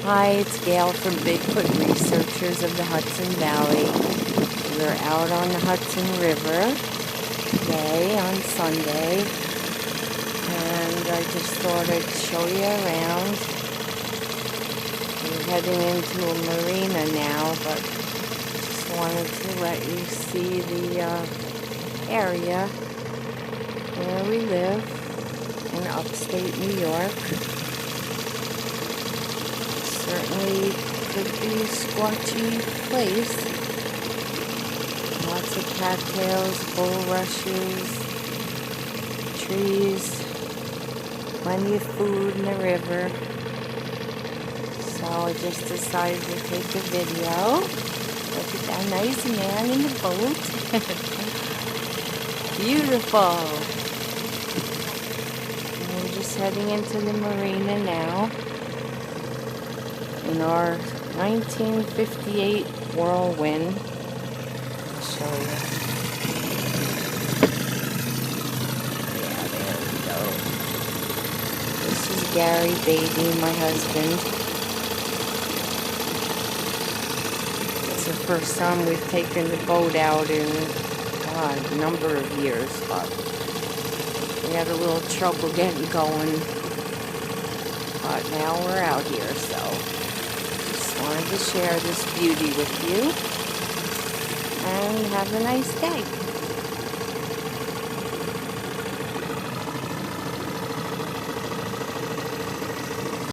Hi, it's Gail from Bigfoot Researchers of the Hudson Valley. We're out on the Hudson River today on Sunday, and I just thought I'd show you around. We're heading into a marina now, but just wanted to let you see the area where we live in upstate New York. Certainly could be a squatchy place. Lots of cattails, bulrushes, trees, plenty of food in the river. So I just decided to take a video. Look at that nice man in the boat. Beautiful. And we're just heading into the marina now in our 1958 Whirlwind. I'll show you. Yeah, there we go. This is Gary Beatty, my husband. It's the first time we've taken the boat out in a number of years, but we had a little trouble getting going. But now we're out here, so just wanted to share this beauty with you, and have a nice day.